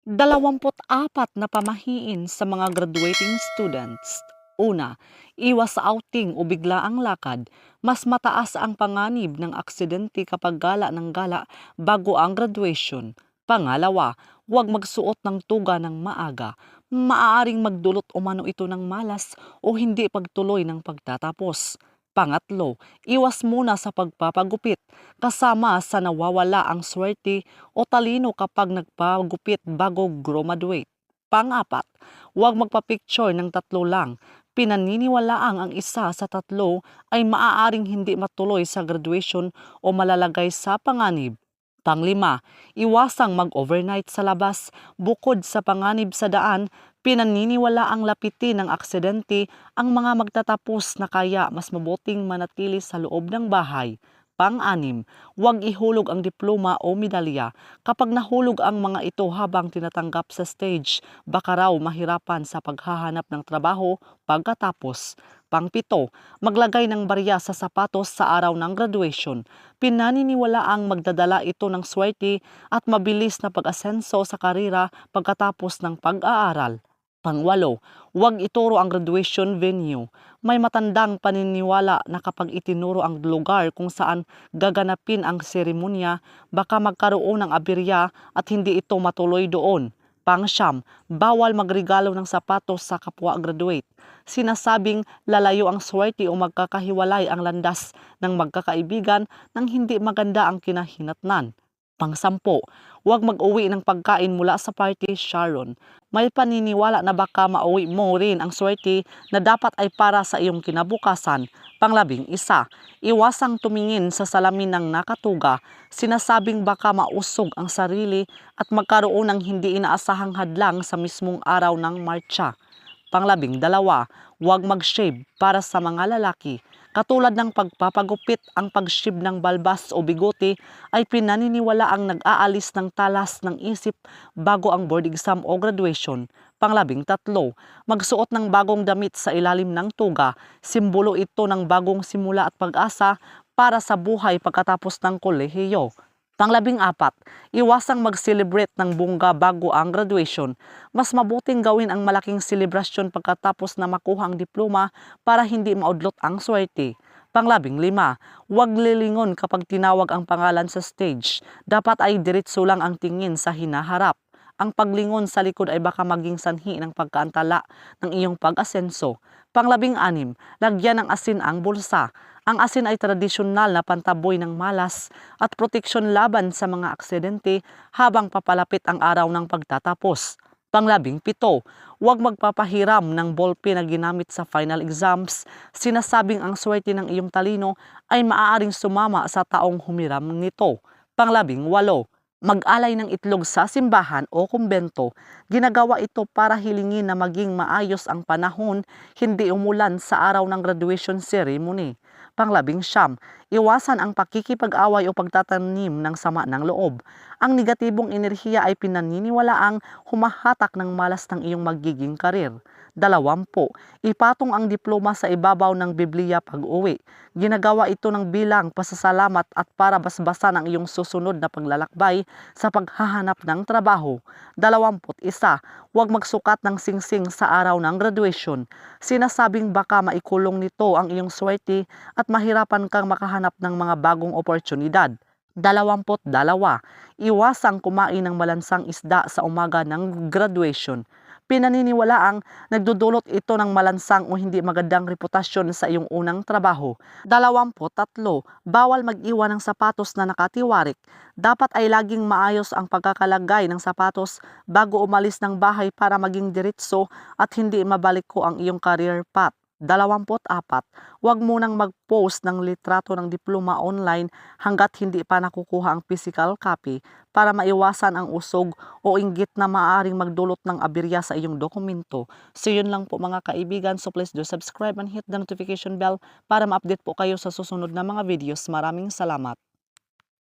24 na pamahiin sa mga graduating students. Una, iwas sa outing o biglaang lakad. Mas mataas ang panganib ng aksidente kapag gala ng gala bago ang graduation. Pangalawa, huwag magsuot ng tuga ng maaga. Maaaring magdulot umano ito ng malas o hindi pagtuloy ng pagtatapos. Pangatlo, iwas muna sa pagpapagupit kasama sa nawawala ang swerte o talino kapag nagpagupit bago graduate. Pang-apat, huwag magpa-picture ng tatlo lang. Pinaniniwalaang ang isa sa tatlo ay maaaring hindi matuloy sa graduation o malalagay sa panganib. Panglima, iwasang mag-overnight sa labas. Bukod sa panganib sa daan, pinaniniwalaang lapitin ng aksidente ang mga magtatapos na kaya mas mabuting manatili sa loob ng bahay. Pang-anim, huwag ihulog ang diploma o medalya. Kapag nahulog ang mga ito habang tinatanggap sa stage, baka raw mahirapan sa paghahanap ng trabaho pagkatapos. Pang-pito, maglagay ng barya sa sapatos sa araw ng graduation. Pinaniniwalaang magdadala ito ng swerte at mabilis na pag-asenso sa karera pagkatapos ng pag-aaral. Pangwalo, huwag ituro ang graduation venue. May matandang paniniwala na kapag itinuro ang lugar kung saan gaganapin ang seremonya, baka magkaroon ng aberya at hindi ito matuloy doon. Pangsyam, bawal magregalo ng sapatos sa kapwa graduate. Sinasabing lalayo ang swerte o magkakahiwalay ang landas ng magkakaibigan nang hindi maganda ang kinahinatnan. Pang-10, huwag mag-uwi ng pagkain mula sa party, Sharon. May paniniwala na baka mauwi mo rin ang swerte na dapat ay para sa iyong kinabukasan. Pang-11, iwasang tumingin sa salamin ng nakatuga. Sinasabing baka mausog ang sarili at magkaroon ng hindi inaasahang hadlang sa mismong araw ng marcha. Pang-12, huwag mag-shave para sa mga lalaki. Katulad ng pagpapagupit, ang pag-shave ng balbas o bigote ay pinaniniwala ang nag-aalis ng talas ng isip bago ang board exam o graduation. Pang-13, magsuot ng bagong damit sa ilalim ng tuga. Simbolo ito ng bagong simula at pag-asa para sa buhay pagkatapos ng kolehiyo. Pang-14, iwasang mag-celebrate ng bongga bago ang graduation. Mas mabuting gawin ang malaking selebrasyon pagkatapos na makuha ang diploma para hindi maudlot ang swerte. Pang-15, huwag lilingon kapag tinawag ang pangalan sa stage. Dapat ay diretso lang ang tingin sa hinaharap. Ang paglingon sa likod ay baka maging sanhi ng pagkaantala ng iyong pag-asenso. Pang-16, lagyan ng asin ang bulsa. Ang asin ay tradisyonal na pantaboy ng malas at proteksyon laban sa mga aksidente habang papalapit ang araw ng pagtatapos. Pang-17, huwag magpapahiram ng ballpen na ginamit sa final exams. Sinasabing ang swerte ng iyong talino ay maaaring sumama sa taong humiram nito. Pang-18, mag-alay ng itlog sa simbahan o kumbento. Ginagawa ito para hilingin na maging maayos ang panahon, hindi umulan sa araw ng graduation ceremony. Pang-19, iwasan ang pakikipag-away o pagtatanim ng sama ng loob. Ang negatibong enerhiya ay pinaniniwalaang humahatak ng malas ng iyong magiging karir. 20, ipatong ang diploma sa ibabaw ng Biblia pag-uwi. Ginagawa ito ng bilang pasasalamat at para basbasan ang iyong susunod na paglalakbay sa paghahanap ng trabaho. 21, huwag magsukat ng singsing sa araw ng graduation. Sinasabing baka maikulong nito ang iyong swerte at mahirapan kang makahanap ng mga bagong oportunidad. 22, iwasang kumain ng malansang isda sa umaga ng graduation. Pinaniniwalaang nagdudulot ito ng malansang o hindi magandang reputasyon sa iyong unang trabaho. 23, bawal mag-iwan ng sapatos na nakatiwarik. Dapat ay laging maayos ang pagkakalagay ng sapatos bago umalis ng bahay para maging diretso at hindi mabalik ko ang iyong career path. 24, huwag munang mag-post ng litrato ng diploma online hanggat hindi pa nakukuha ang physical copy para maiwasan ang usog o inggit na maaaring magdulot ng aberya sa iyong dokumento. So yun lang po mga kaibigan. So please do subscribe and hit the notification bell para ma-update po kayo sa susunod na mga videos. Maraming salamat.